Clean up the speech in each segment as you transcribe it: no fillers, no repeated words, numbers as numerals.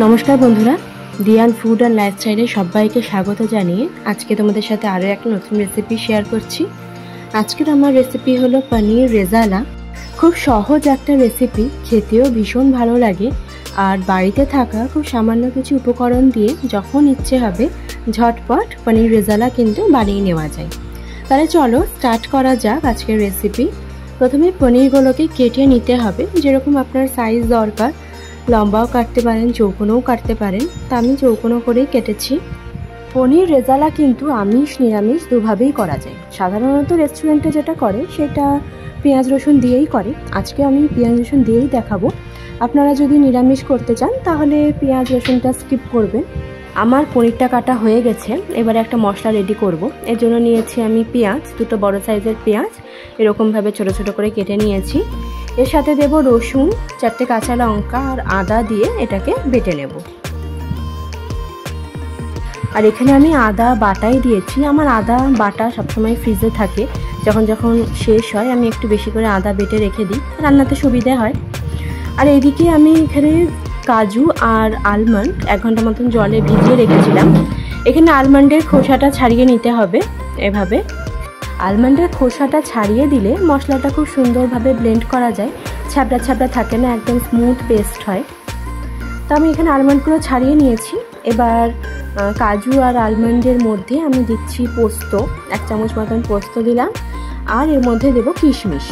নমস্কার বন্ধুরা, দিয়ান food and লাইফস্টাইলে সবাইকে স্বাগত জানিয়ে আজকে তোমাদের সাথে আরও একটা নতুন রেসিপি শেয়ার করছি। আজকের আমার রেসিপি হলো পনির রেজালা। খুব সহজ একটা রেসিপি, খেতেও ভীষণ ভালো লাগে আর বাড়িতে থাকা খুব সামান্য কিছু উপকরণ দিয়ে যখন ইচ্ছে হবে ঝটপট পনির রেজালা কিন্তু বানিয়ে নেওয়া যায়। তাহলে চলো স্টার্ট করা যাক আজকের রেসিপি। প্রথমে পনিরগুলোকে কেটে নিতে হবে, যেরকম আপনার সাইজ দরকার। লম্বাও কাটতে পারেন, চৌকোনোও কাটতে পারেন, তা আমি চৌকোনো করেই কেটেছি। পনির রেজালা কিন্তু আমিষ নিরামিষ দুভাবেই করা যায়। সাধারণত রেস্টুরেন্টে যেটা করে সেটা পেঁয়াজ রসুন দিয়েই করে, আজকে আমি পেঁয়াজ রসুন দিয়েই দেখাবো। আপনারা যদি নিরামিষ করতে চান তাহলে পেঁয়াজ রসুনটা স্কিপ করবেন। আমার পনিরটা কাটা হয়ে গেছে, এবারে একটা মশলা রেডি করব। এর জন্য নিয়েছি আমি পেঁয়াজ, দুটো বড় সাইজের পেঁয়াজ এরকমভাবে ছোট ছোট করে কেটে নিয়েছি। এর সাথে দেব রসুন, 4টে কাঁচা লঙ্কা আর আদা দিয়ে এটাকে বেটে নেব। আর এখানে আমি আদা বাটাই দিয়েছি। আমার আদা বাটা সবসময় ফ্রিজে থাকে, যখন যখন শেষ হয় আমি একটু বেশি করে আদা বেটে রেখে দিই, রান্নাতে সুবিধে হয়। আর এদিকে আমি এখানে কাজু আর আলমন্ড 1 ঘন্টা মতন জলে ভিজিয়ে রেখেছিলাম। এখানে আলমন্ডের খোসাটা ছাড়িয়ে নিতে হবে। এভাবে আলমন্ডের খোসাটা ছাড়িয়ে দিলে মশলাটা খুব সুন্দরভাবে ব্লেন্ড করা যায়, ছ্যাবড়া ছ্যাবড়া থাকে না, একদম স্মুথ পেস্ট হয়। তো আমি এখানে আলমন্ডগুলো ছাড়িয়ে নিয়েছি। এবার কাজু আর আলমন্ডের মধ্যে আমি দিচ্ছি পোস্ত, 1 চামচ মতন পোস্ত দিলাম, আর এর মধ্যে দেব কিশমিশ।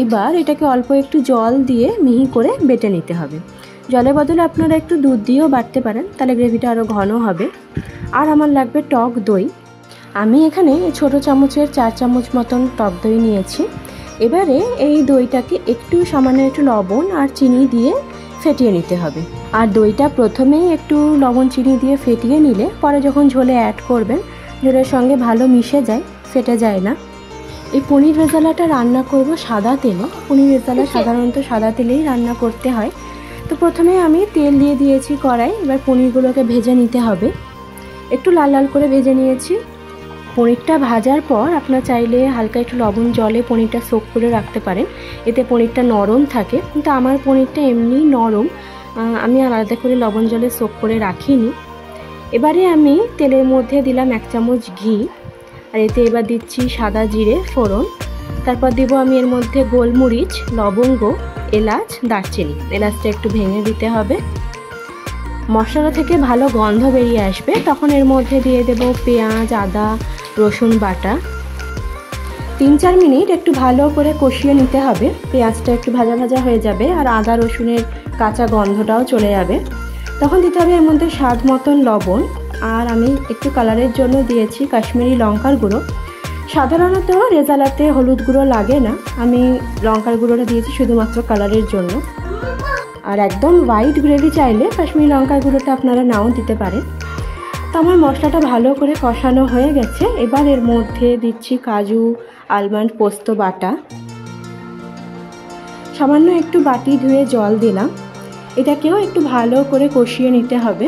এবার এটাকে অল্প একটু জল দিয়ে মিহি করে বেটে নিতে হবে। জলের বদলে আপনারা একটু দুধ দিয়েও বাটতে পারেন, তাহলে গ্রেভিটা আরও ঘন হবে। আর আমার লাগবে টক দই। আমি এখানে ছোট চামচের 4 চামচ মতন টক দই নিয়েছি। এবারে এই দইটাকে একটু সামান্য একটু লবণ আর চিনি দিয়ে ফেটিয়ে নিতে হবে। আর দইটা প্রথমেই একটু লবণ চিনি দিয়ে ফেটিয়ে নিলে পরে যখন ঝোলে অ্যাড করবেন ঝোলের সঙ্গে ভালো মিশে যায়, ফেটে যায় না। এই পনির রেজালাটা রান্না করব সাদা তেলে। পনির রেজালা সাধারণত সাদা তেলেই রান্না করতে হয়। তো প্রথমে আমি তেল দিয়ে দিয়েছি কড়াই। এবার পনিরগুলোকে ভেজে নিতে হবে, একটু লাল লাল করে ভেজে নিয়েছি। পনিরটা ভাজার পর আপনারা চাইলে হালকা একটু লবণ জলে পনিরটা সোক করে রাখতে পারেন, এতে পনিরটা নরম থাকে। কিন্তু আমার পনিরটা এমনি নরম, আমি আলাদা করে লবণ জলে সোক করে রাখিনি। এবারে আমি তেলের মধ্যে দিলাম 1 চামচ ঘি, আর এতে এবার দিচ্ছি সাদা জিরে ফোড়ন। তারপর দেবো আমি এর মধ্যে গোলমরিচ, লবঙ্গ, এলাচ, দারচিনি। এলাচটা একটু ভেঙে দিতে হবে। মশলা থেকে ভালো গন্ধ বেরিয়ে আসবে, তখন এর মধ্যে দিয়ে দেব পেঁয়াজ, আদা, রসুন বাটা। 3-4 মিনিট একটু ভালো করে কষিয়ে নিতে হবে। পেঁয়াজটা একটু ভাজা ভাজা হয়ে যাবে আর আদা রসুনের কাঁচা গন্ধটাও চলে যাবে। তখন দিতে হবে এর মধ্যে স্বাদ মতন লবণ, আর আমি একটু কালারের জন্য দিয়েছি কাশ্মীরি লঙ্কার গুঁড়ো। সাধারণত রেজালাতে হলুদ গুঁড়ো লাগে না, আমি লঙ্কার গুঁড়োটা দিয়েছি শুধুমাত্র কালারের জন্য। আর একদম হোয়াইট গ্রেভি চাইলে কাশ্মীরি লঙ্কার গুঁড়োটা আপনারা নাও দিতে পারেন। তো আমার মশলাটা ভালো করে কষানো হয়ে গেছে। এবার এর মধ্যে দিচ্ছি কাজু, আলমন্ড, পোস্ত বাটা। সামান্য একটু বাটি ধুয়ে জল দিলাম। এটাকেও একটু ভালো করে কষিয়ে নিতে হবে।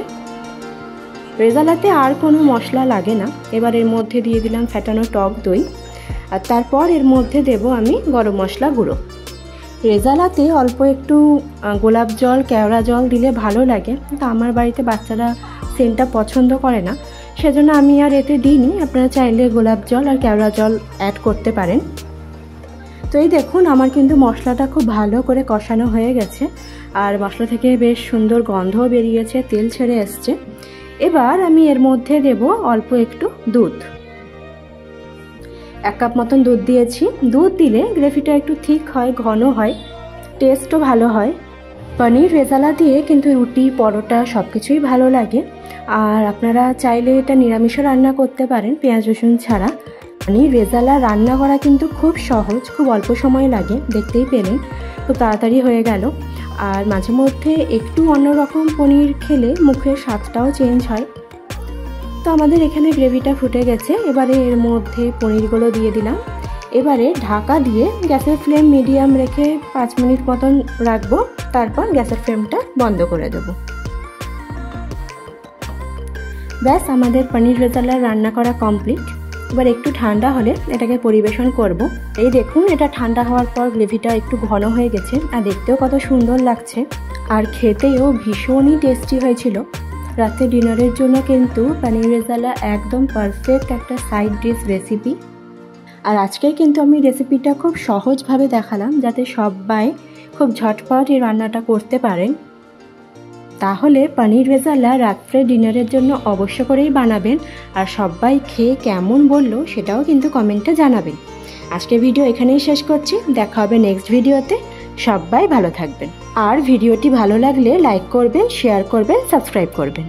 রেজালাতে আর কোনো মশলা লাগে না। এবার এর মধ্যে দিয়ে দিলাম ফেটানো টক দই, আর তারপর এর মধ্যে দেব আমি গরম মশলা গুঁড়ো। রেজালাতে অল্প একটু গোলাপ জল, কেওড়া জল দিলে ভালো লাগে, কিন্তু আমার বাড়িতে বাচ্চারা সেন্টটা পছন্দ করে না, সেজন্য আমি আর এতে দিইনি। আপনারা চাইলে গোলাপ জল আর কেওড়া জল অ্যাড করতে পারেন। তো এই দেখুন আমার কিন্তু মশলাটা খুব ভালো করে কষানো হয়ে গেছে, আর মশলা থেকে বেশ সুন্দর গন্ধও বেরিয়েছে, তেল ছেড়ে এসছে। এবার আমি এর মধ্যে দেব অল্প একটু দুধ। 1 কাপ মতন দুধ দিয়েছি। দুধ দিলে গ্রেভিটা একটু থিক হয়, ঘন হয়, টেস্টও ভালো হয়। পনির রেজালা দিয়ে কিন্তু রুটি, পরোটা সব কিছুই ভালো লাগে। আর আপনারা চাইলে এটা নিরামিষও রান্না করতে পারেন পেঁয়াজ রসুন ছাড়া। পনির রেজালা রান্না করা কিন্তু খুব সহজ, খুব অল্প সময় লাগে, দেখতেই পেলেন খুব তাড়াতাড়ি হয়ে গেল। আর মাঝে মধ্যে একটু অন্যরকম পনির খেলে মুখের স্বাদটাও চেঞ্জ হয়। তো আমাদের এখানে গ্রেভিটা ফুটে গেছে। এবারে এর মধ্যে পনিরগুলো দিয়ে দিলাম। এবারে ঢাকা দিয়ে গ্যাসের ফ্লেম মিডিয়াম রেখে 5 মিনিট মতন রাখবো, তারপর গ্যাসের ফ্লেমটা বন্ধ করে দেব। ব্যাস, আমাদের পনির রেজালা রান্না করা কমপ্লিট। এবার একটু ঠান্ডা হলে এটাকে পরিবেশন করব। এই দেখুন, এটা ঠান্ডা হওয়ার পর গ্রেভিটা একটু ঘন হয়ে গেছে আর দেখতেও কত সুন্দর লাগছে। আর খেতেও ভীষণই টেস্টি হয়েছিল। রাতে ডিনারের জন্য কিন্তু পনির রেজালা একদম পারফেক্ট একটা সাইড ডিশ রেসিপি। আর আজকে কিন্তু আমি রেসিপিটা খুব সহজভাবে দেখালাম, যাতে সবাই খুব ঝটপট এই রান্নাটা করতে পারেন। তাহলে পনির রেজালা রাত্রে ডিনারের জন্য অবশ্য করেই বানাবেন, আর সবাই খেয়ে কেমন বললো সেটাও কিন্তু কমেন্টে জানাবেন। আজকে ভিডিও এখানেই শেষ করছি, দেখা হবে নেক্সট ভিডিওতে। সবাই ভালো থাকবেন, আর ভিডিওটি ভালো লাগলে লাইক করবেন, শেয়ার করবেন, সাবস্ক্রাইব করবেন।